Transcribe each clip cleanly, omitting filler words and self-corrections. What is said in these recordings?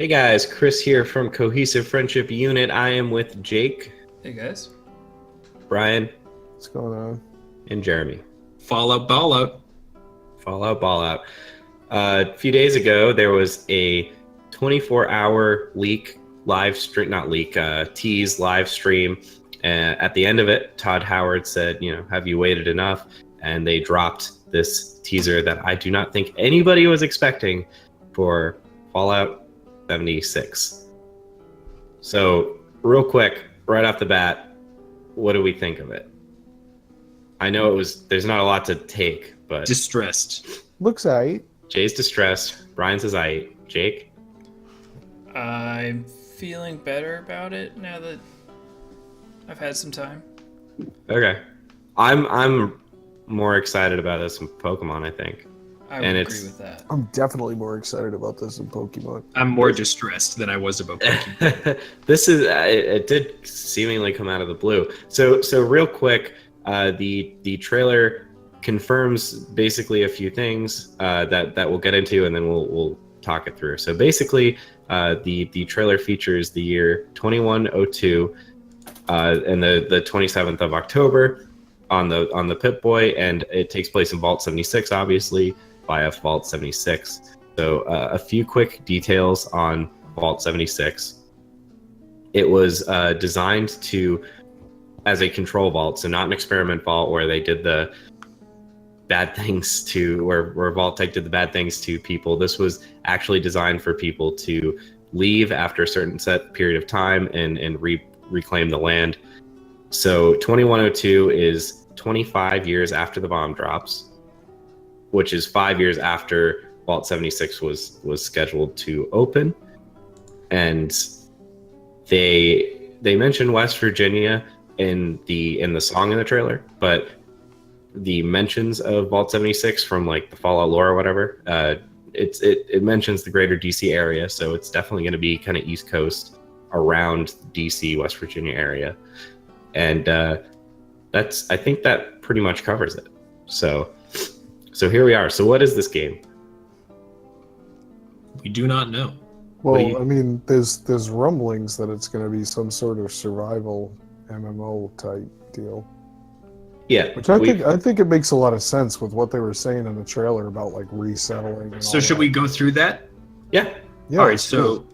Hey guys, Chris here from Cohesive Friendship Unit. I am with Jake, Hey guys. Brian, What's going on? and Jeremy. Fallout Ballout. Fallout Ballout. A few days ago, there was a 24-hour leak, live stream, not leak, tease live stream. At the end of it, Todd Howard said, have you waited enough? And they dropped this teaser that I do not think anybody was expecting for Fallout 76. So, real quick, right off the bat, what do we think of it? I know there's not a lot to take, but Distressed. Looks aight. Jay's distressed. Brian says aight. Jake? I'm feeling better about it now that I've had some time. Okay. I'm more excited about this than Pokemon, I think. I would agree with that. I'm definitely more excited about this than Pokemon. I'm more distressed than I was about Pokemon. This is it did seemingly come out of the blue. So real quick, the trailer confirms basically a few things that we'll get into, and then we'll talk it through. So basically, the trailer features the year 2102 and the 27th of October on the Pip-Boy, and it takes place in Vault 76, obviously, via Vault 76. So a few quick details on Vault 76. It was designed as a control vault, so not an experiment vault where they did the bad things where Vault-Tec did the bad things to people. This was actually designed for people to leave after a certain set period of time and reclaim the land. So 2102 is 25 years after the bomb drops, which is 5 years after Vault 76 was scheduled to open. And they mentioned West Virginia in the song in the trailer, but the mentions of Vault 76 from like the Fallout lore or whatever, it mentions the greater DC area, so it's definitely going to be kind of East Coast around DC, West Virginia area. And I think that pretty much covers it. So here we are. So what is this game? We do not know. Well, I mean, there's rumblings that it's going to be some sort of survival MMO type deal. Yeah, Which I think it makes a lot of sense with what they were saying in the trailer about like resettling. And So should we go through that? Yeah. All right. So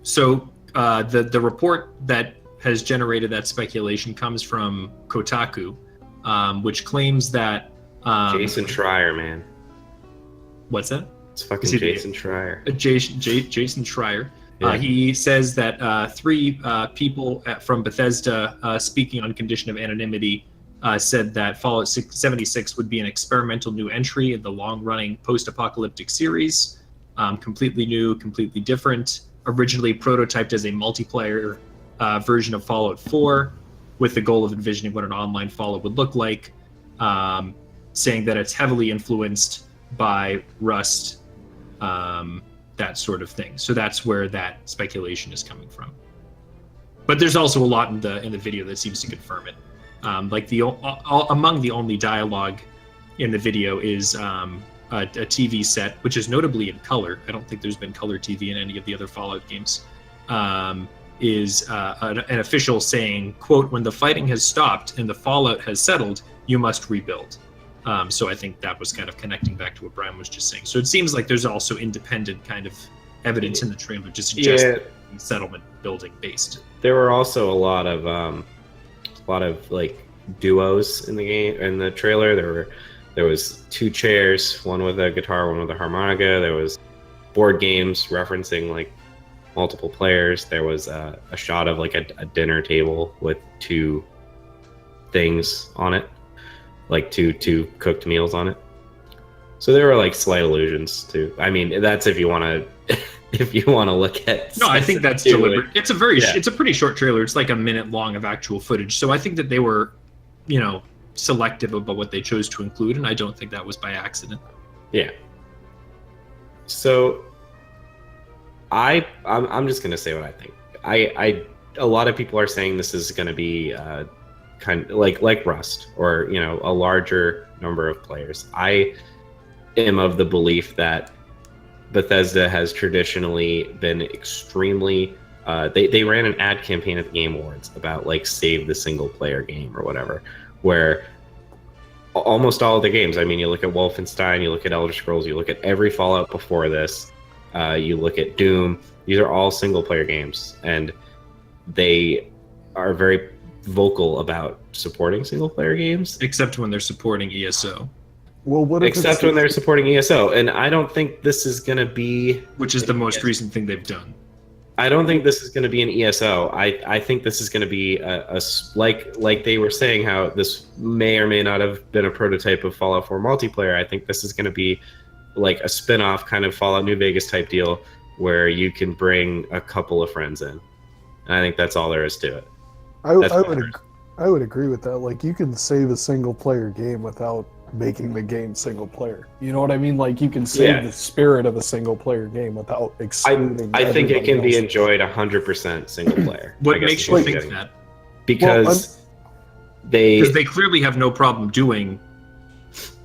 the report that has generated that speculation comes from Kotaku, which claims that Jason Schreier, man. What's that? It's fucking Jason Schreier. Jason Schreier. Yeah. He says that three people from Bethesda, speaking on condition of anonymity, said that Fallout 76 would be an experimental new entry in the long-running post-apocalyptic series, completely new, completely different, originally prototyped as a multiplayer version of Fallout 4, with the goal of envisioning what an online Fallout would look like, saying that it's heavily influenced by Rust, that sort of thing. So that's where that speculation is coming from. But there's also a lot in the video that seems to confirm it. Like among the only dialogue in the video is a TV set, which is notably in color. I don't think there's been color TV in any of the other Fallout games. Is an official saying, quote, "When the fighting has stopped and the fallout has settled, you must rebuild." So I think that was kind of connecting back to what Brian was just saying. So it seems like there's also independent kind of evidence in the trailer to suggest that settlement building based. There were also a lot of like duos in the game, in the trailer. There was two chairs, one with a guitar, one with a harmonica. There was board games referencing like multiple players. There was a shot of like a dinner table with two things on it, like two cooked meals on it. So there were like slight allusions to. I mean, that's if you want to look at. No, I think that's deliberate. It's a pretty short trailer. It's like a minute long of actual footage. So I think that they were, selective about what they chose to include, and I don't think that was by accident. Yeah. So I'm just gonna say what I think. A lot of people are saying this is gonna be kind of like Rust, or a larger number of players. I am of the belief that Bethesda has traditionally been extremely. They ran an ad campaign at the Game Awards about like save the single player game or whatever, where almost all of the games. I mean, you look at Wolfenstein, you look at Elder Scrolls, you look at every Fallout before this, you look at Doom. These are all single player games, and they are very vocal about supporting single player games. Except when they're supporting ESO, Well, what if Except when they're supporting ESO, and I don't think this is going to be. which is the most recent thing they've done. I don't think this is going to be an ESO. I think this is going to be like they were saying how this may or may not have been a prototype of Fallout 4 multiplayer. I think this is going to be like a spin-off kind of Fallout New Vegas type deal where you can bring a couple of friends in. And I think that's all there is to it. I would agree with that. Like, you can save a single player game without making the game single player. You know what I mean? Like, you can save the spirit of a single player game without excluding. I think it can everybody be else. enjoyed 100% single player. I What guess makes is you what I'm think getting that? at. Because Because they clearly have no problem doing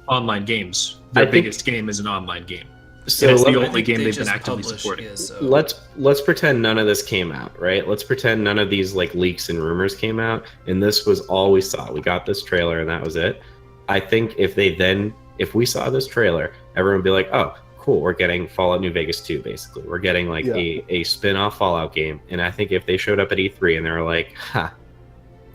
online games. Their I think- biggest game is an online game. so And it's the let- only I think game they they've been just actively publish supporting. ESO. let's pretend none of this came out, right? Let's pretend none of these like leaks and rumors came out, and this was all we saw. We got this trailer, and that was it. I think if we saw this trailer, everyone would be like, "Oh, cool, we're getting Fallout New Vegas 2." Basically, we're getting like a spin-off Fallout game. And I think if they showed up at E3 and they were like, "Ha,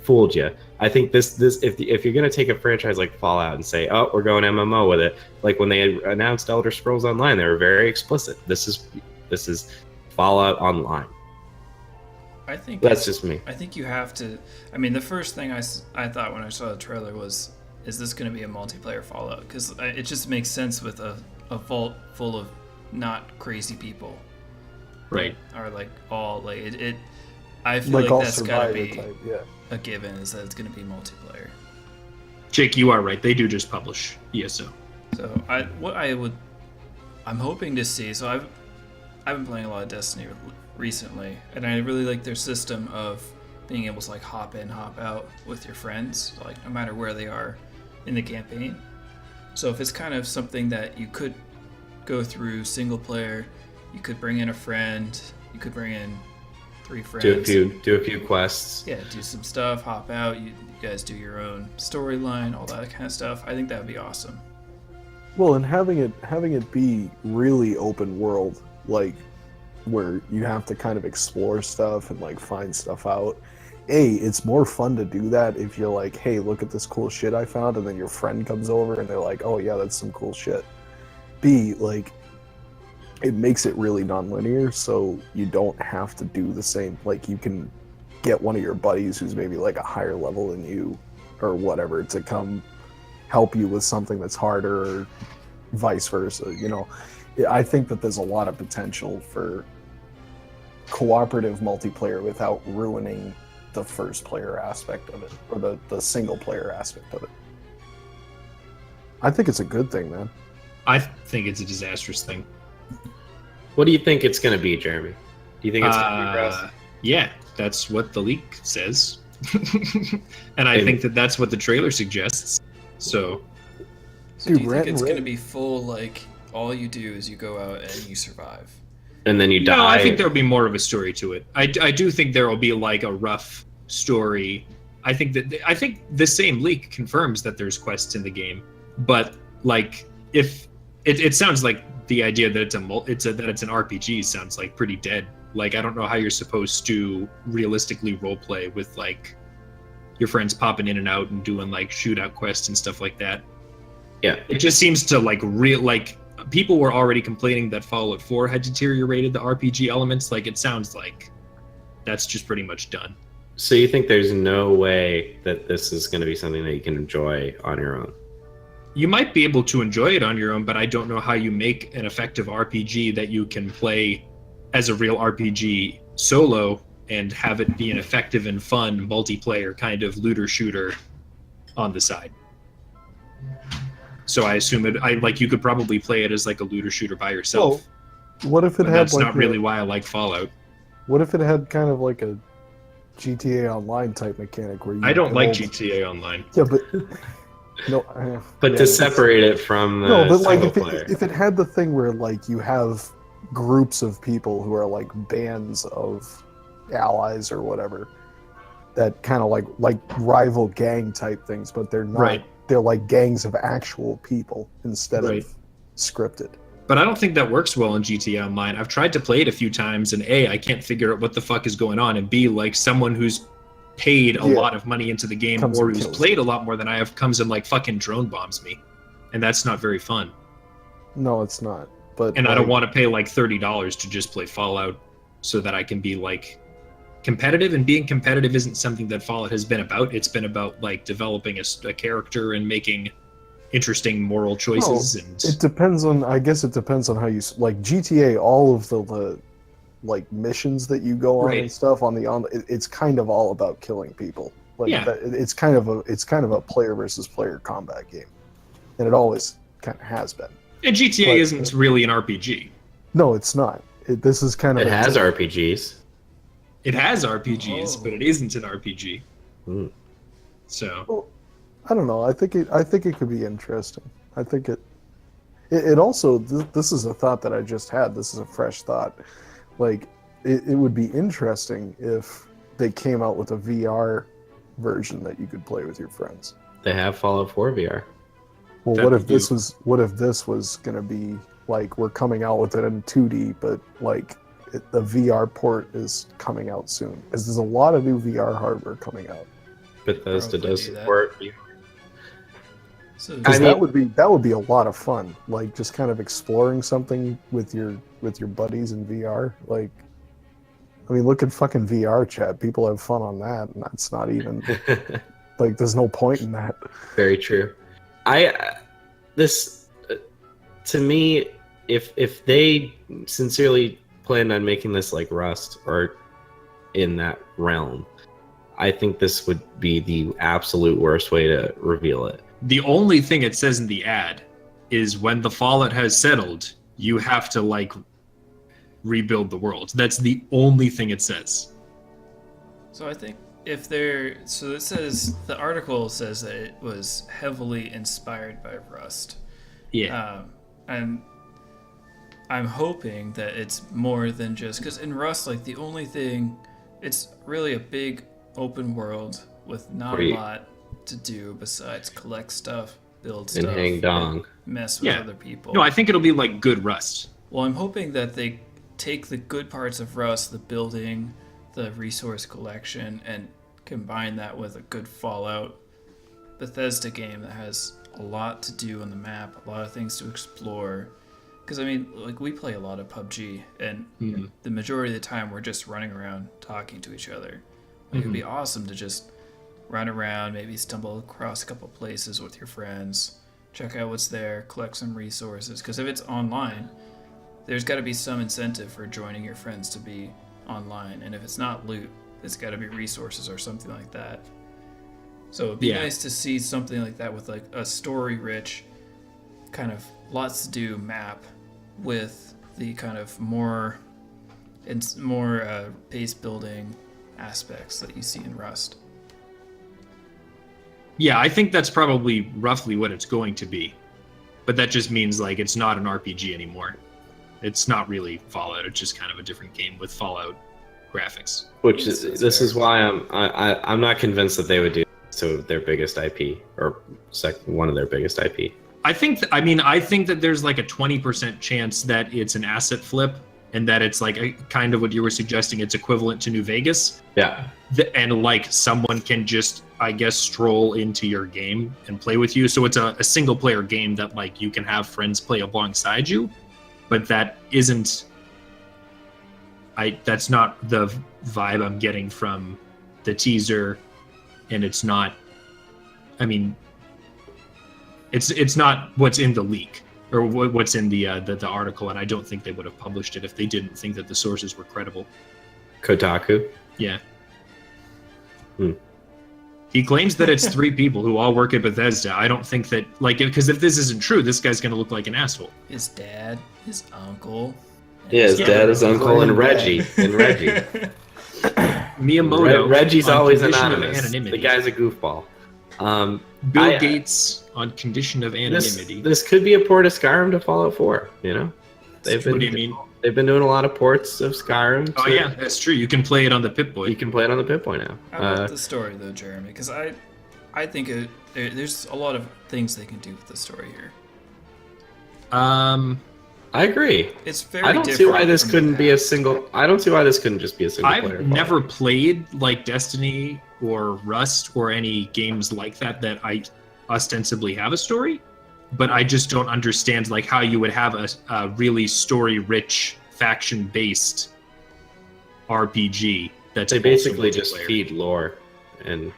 fooled you," I think this if you're gonna take a franchise like Fallout and say, "Oh, we're going MMO with it," like when they announced Elder Scrolls Online, they were very explicit. This is Fallout Online. I think That's just me. I think you have to. I mean, the first thing I thought when I saw the trailer was, is this going to be a multiplayer Fallout? Because it just makes sense with a vault full of not crazy people. Right. Or like all like it I feel Like like all that's got to survivor be type, yeah. a given, is that it's going to be multiplayer. Jake, you are right. They do just publish ESO. So I'm hoping to see. So I've been playing a lot of Destiny recently, and I really like their system of being able to like hop in, hop out with your friends, like no matter where they are in the campaign. So if it's kind of something that you could go through single player, you could bring in a friend, you could bring in 3 friends. Do a few quests. Yeah, do some stuff, hop out. You guys do your own storyline, all that kind of stuff. I think that would be awesome. Well, and having it be really open world, like where you have to kind of explore stuff and like find stuff out. It's more fun to do that if you're like, hey, look at this cool shit I found, and then your friend comes over and they're like, oh yeah, that's some cool shit. B, like, it makes it really non-linear, so you don't have to do the same. Like, you can get one of your buddies who's maybe like a higher level than you or whatever to come help you with something that's harder, or vice versa. You know, I think that there's a lot of potential for cooperative multiplayer without ruining the first player aspect of it, or the single player aspect of it. I think it's a good thing, man. I think it's a disastrous thing. What do you think it's going to be, Jeremy? Do you think it's going to be gross? Yeah, that's what the leak says. And I think that that's what the trailer suggests. So So Dude, do you Red think it's and going to Red- be full, like, all you do is you go out and you survive? And then you die. no, I think there'll be more of a story to it. I do think there will be like a rough story. I think the same leak confirms that there's quests in the game, but like if it sounds like the idea that it's an RPG sounds like pretty dead. Like, I don't know how you're supposed to realistically roleplay with like your friends popping in and out and doing like shootout quests and stuff like that. Yeah. It just seems to like people were already complaining that Fallout 4 had deteriorated the RPG elements. Like, it sounds like that's just pretty much done. So you think there's no way that this is going to be something that you can enjoy on your own? You might be able to enjoy it on your own, but I don't know how you make an effective RPG that you can play as a real RPG solo and have it be an effective and fun multiplayer kind of looter shooter on the side. So I assume you could probably play it as like a looter shooter by yourself. Well, what if it But had that's like not really why I like Fallout. What if it had kind of like a GTA Online type mechanic where you I don't like build- GTA Online. Yeah, but no. But yeah, to separate it from no, but like single player. if it had the thing where like you have groups of people who are like bands of allies or whatever that kind of like rival gang type things, but they're not. Right. They're like gangs of actual people instead Right. of scripted. But I don't think that works well in GTA Online. I've tried to play it a few times, and A, I can't figure out what the fuck is going on, and B, like someone who's paid a lot of money into the game Comes or and who's kills played a lot more than I have comes and like fucking drone bombs me, and that's not very fun. No, it's not. But And I like, don't want to pay like $30 to just play Fallout so that I can be like competitive. And being competitive isn't something that Fallout has been about. It's been about like developing a character and making interesting moral choices. And it depends on. I guess it depends on how you like GTA. All of the like missions that you go on Right. and stuff it's kind of all about killing people. Like Yeah. it's kind of a player versus player combat game, and it always kind of has been. And GTA But- isn't really an RPG. No, it's not. This is kind of It has RPGs. It has RPGs, Oh. but it isn't an RPG. Mm. So I don't know. I think it could be interesting. I think it also this is a thought that I just had. This is a fresh thought. Like it would be interesting if they came out with a VR version that you could play with your friends. They have Fallout 4 VR. Well, That what would if this was going to be like we're coming out with it in 2D, but like the VR port is coming out soon? Because there's a lot of new VR hardware coming out. Bethesda Probably does do that. support VR. So Because I mean- that would be a lot of fun. Like just kind of exploring something with your buddies in VR. Like, I mean, look at fucking VR chat. People have fun on that, and that's not even like there's no point in that. Very true. To me, if they sincerely planned on making this like Rust or in that realm, I think this would be the absolute worst way to reveal it. the only thing it says in the ad is when the fallout has settled, you have to like rebuild the world. That's the only thing it says. So I think if they're so it says the article says that it was heavily inspired by Rust. Yeah. And I'm hoping that it's more than just because in Rust, like the only thing, it's really a big open world with not a lot to do besides collect stuff, build And stuff, hang dong. mess with Yeah. other people. No, I think it'll be like good Rust. Well, I'm hoping that they take the good parts of Rust, the building, the resource collection, and combine that with a good Fallout Bethesda game that has a lot to do on the map, a lot of things to explore. Because, I mean, like, we play a lot of PUBG, and the majority of the time we're just running around talking to each other. Like, it'd be awesome to just run around, maybe stumble across a couple places with your friends, check out what's there, collect some resources. Because if it's online, there's got to be some incentive for joining your friends to be online. And if it's not loot, it's got to be resources or something like that. So it'd be nice to see something like that with like a story-rich, kind of lots to do map with the kind of more base building aspects that you see in Rust. Yeah, I think that's probably roughly what it's going to be. But that just means like it's not an RPG anymore. It's not really Fallout. It's just kind of a different game with Fallout graphics. Which That's this fair. is why I'm not convinced that they would do this to their biggest IP or one of their biggest IP. I think that there's like a 20% chance that it's an asset flip and that it's like a, kind of what you were suggesting. It's equivalent to New Vegas. Yeah. And like someone can just, I guess, stroll into your game and play with you. So it's a single player game that like you can have friends play alongside you, but that isn't. That's not the vibe I'm getting from the teaser, and it's not. I mean, it's not what's in the leak or what's in the article, and I don't think they would have published it if they didn't think that the sources were credible. Kotaku. Yeah. Hmm. He claims that it's 3 people who all work at Bethesda. I don't think that, like, because if this isn't true, this guy's going to look like an asshole. His dad, his uncle. and Yeah, his Yeah. dad, his uncle, and Reggie. Miyamoto. Reggie's on always condition of anonymous. anonymity. The guy's a goofball. Bill Gates on condition of anonymity. This could be a port of Skyrim to Fallout 4. You know, What do you mean? they've been doing a lot of ports of Skyrim. Oh yeah, that's true. You can play it on the Pip-Boy. You can play it on the Pip-Boy now. How about the story though, Jeremy? Because I think there's a lot of things they can do with the story here. I agree. It's very. I don't see why this couldn't be a single. I don't see why this couldn't just be a single player. I've never played like Destiny or Rust or any games like that I ostensibly have a story, but I just don't understand like how you would have a really story-rich, faction-based RPG. That's They also basically just multiplayer. feed lore, and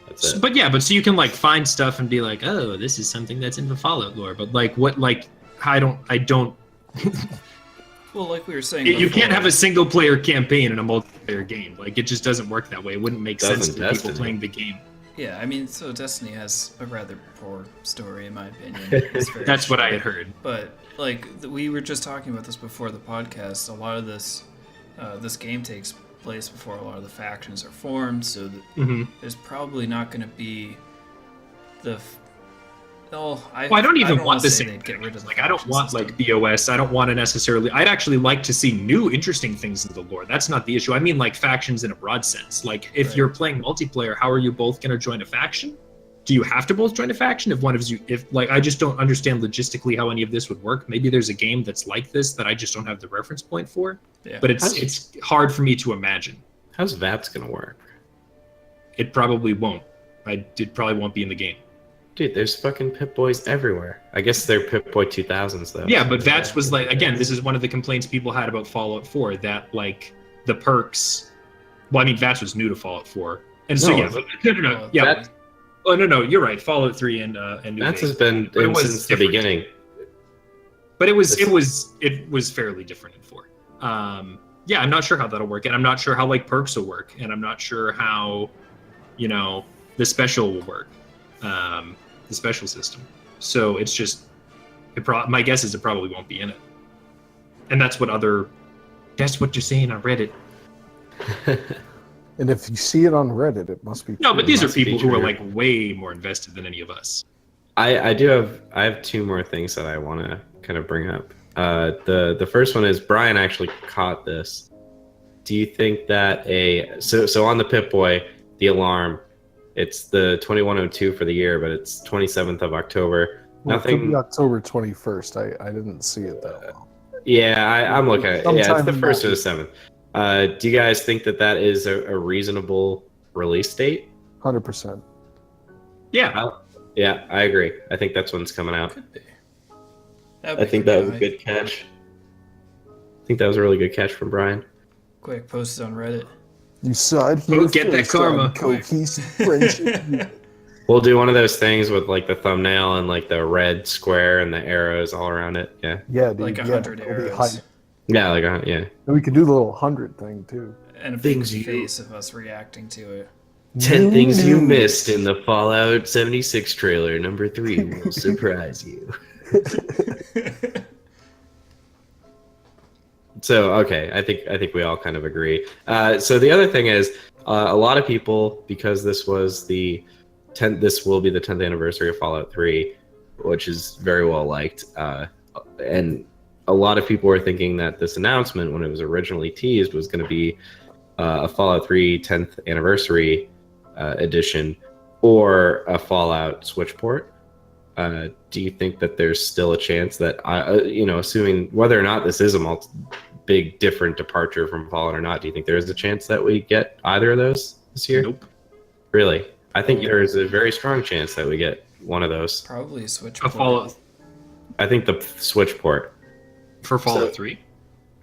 that's it. But so you can like find stuff and be like, oh, this is something that's in the Fallout lore. But like, what like I don't. Well, like we were saying, You before, can't have a single player campaign in a multiplayer game. Like it just doesn't work that way. It wouldn't make sense Doesn't to people Destiny. playing the game. Yeah, I mean, so Destiny has a rather poor story, in my opinion. It's very That's what I short. had heard. But like we were just talking about this before the podcast. A lot of this game takes place before a lot of the factions are formed, so that Mm-hmm. there's probably not going to be the. I don't even want wanna the say same they'd get rid of the Like I don't faction want system. like BOS. I don't want to necessarily. I'd actually like to see new, interesting things in the lore. That's not the issue. I mean like factions in a broad sense. Like if Right. you're playing multiplayer, how are you both going to join a faction? Do you have to both join a faction? If one of you, I just don't understand logistically how any of this would work. Maybe there's a game that's like this that I just don't have the reference point for. Yeah. But it's hard for me to imagine. How's VATS gonna work? It probably won't. It probably won't be in the game. Dude, there's fucking Pip-Boys everywhere. I guess they're Pip-Boy 2000s though. Yeah, but VATS was like, again, this is one of the complaints people had about Fallout 4, that like the perks. Well, I mean, VATS was new to Fallout 4, and so No, yeah, but, no, yeah. That- Oh no, you're right. Fallout 3 and New VATS Vegas. has been But it in was since the different. beginning. But it was fairly different in 4. Yeah, I'm not sure how that'll work, and I'm not sure how like perks will work, and I'm not sure how, the special will work, the special system. So it's just, my guess is it probably won't be in it, and that's what you're saying on Reddit. And if you see it on Reddit, it must be. No, but these are must be people who are true. like way more invested than any of us. I have two more things that I want to kind of bring up. The first one is Brian actually caught this. Do you think that so on the Pip-Boy, the alarm, it's the 2102 for the year, but it's 27th of October. Well, it could Nothing. be October 21st. I didn't see it that well. Yeah, I'm looking at it. Yeah, it's Sometime the in first or that- the 7th. Do you guys think that is a reasonable release date? 100%. Yeah, Yeah, I agree. I think that's when it's coming out. Could be. I think that was a good catch. I think that was a really good catch from Brian. Quick, post it on Reddit. You saw it here Go get that first karma. on Cohesive Friendship. We'll do one of those things with like the thumbnail and like the red square and the arrows all around it. Yeah. Yeah, dude. Like yeah, 100 it'll be arrows. hype. Yeah, yeah. And we could do the little 100 thing too. And a Things big you- face of us reacting to it. 10 things you missed in the Fallout 76 trailer. Number 3 will surprise you. So okay, I think we all kind of agree. So the other thing is, a lot of people, because this was the 10th, this will be the 10th anniversary of Fallout 3, which is very well liked, and a lot of people were thinking that this announcement, when it was originally teased, was going to be a Fallout 3 10th anniversary edition or a Fallout Switch port. Do you think that there's still a chance that, assuming whether or not this is a big different departure from Fallout or not, do you think there is a chance that we get either of those this year? nope. Really? I think there is a very strong chance that we get one of those. Probably a Switch. A port. Fallout I think the Switch port for Fallout So- 3.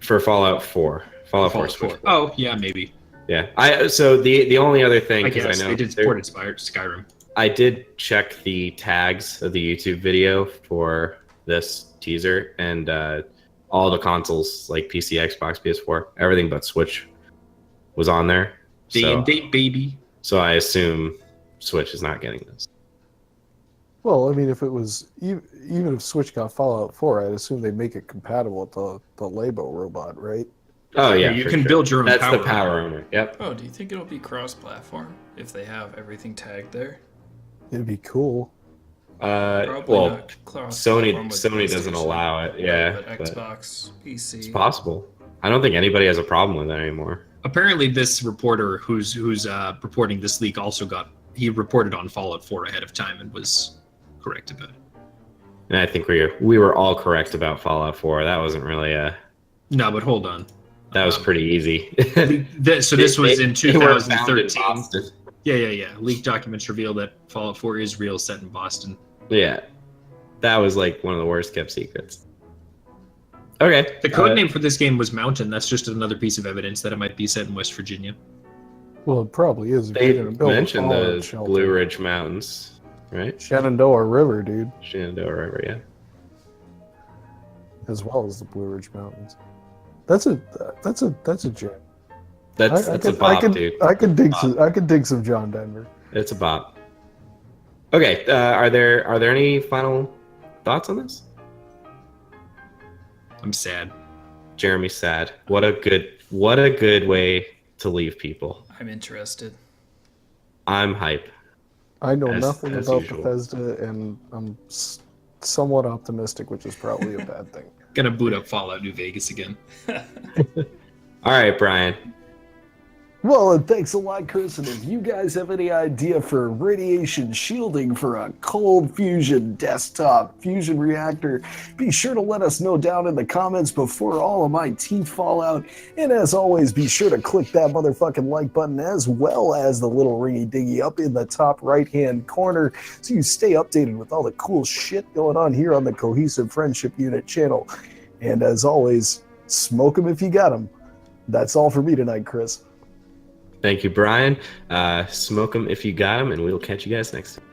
for Fallout 4. Fallout 4 Fallout Switch 4. port. Oh yeah, maybe. Yeah. So the only other thing, I because guess I know they did support Skyrim. I did check the tags of the YouTube video for this teaser, and all the consoles, like PC, Xbox, PS4, everything but Switch was on there. Day and date, baby. So I assume Switch is not getting this. Well, I mean, if it was even if Switch got Fallout 4, I'd assume they'd make it compatible with the Labo robot, right? Oh yeah, you for can sure. build your own That's power. the power owner. Yep. Oh, do you think it'll be cross-platform if they have everything tagged there? It'd be cool. Probably well, not Sony cross-platform with doesn't PlayStation, allow it. Yeah, but Xbox, PC. it's possible. I don't think anybody has a problem with it anymore. Apparently, this reporter who's reporting this leak also he reported on Fallout 4 ahead of time and was correct about it. And I think we were all correct about Fallout 4. That wasn't really No, but hold on. that was pretty easy. So this was in They were found in 2013. Boston. Yeah. Leaked documents reveal that Fallout 4 is real, set in Boston. Yeah, that was like one of the worst kept secrets. Okay. The code name for this game was Mountain. That's just another piece of evidence that it might be set in West Virginia. Well, it probably is. If They you're gonna build a mentioned fallout the shelter. Blue Ridge Mountains, right? Shenandoah River, dude, Shenandoah River, yeah. as well as the Blue Ridge Mountains. That's a gem. That's a bop, dude. I could dig some John Denver. It's a bop. Okay, are there any final thoughts on this? I'm sad. Jeremy's sad. What a good way to leave people. I'm interested. I'm hype. I know As- nothing as about usual. Bethesda, and I'm somewhat optimistic, which is probably a bad thing. Gonna boot up Fallout New Vegas again. All right, Brian. Well, and thanks a lot, Chris. And if you guys have any idea for radiation shielding for a cold fusion desktop fusion reactor, be sure to let us know down in the comments before all of my teeth fall out. And as always, be sure to click that motherfucking like button as well as the little ringy dingy up in the top right-hand corner so you stay updated with all the cool shit going on here on the Cohesive Friendship Unit channel. And as always, smoke them if you got them. That's all for me tonight, Chris. Thank you, Brian. Smoke them if you got them, and we'll catch you guys next time.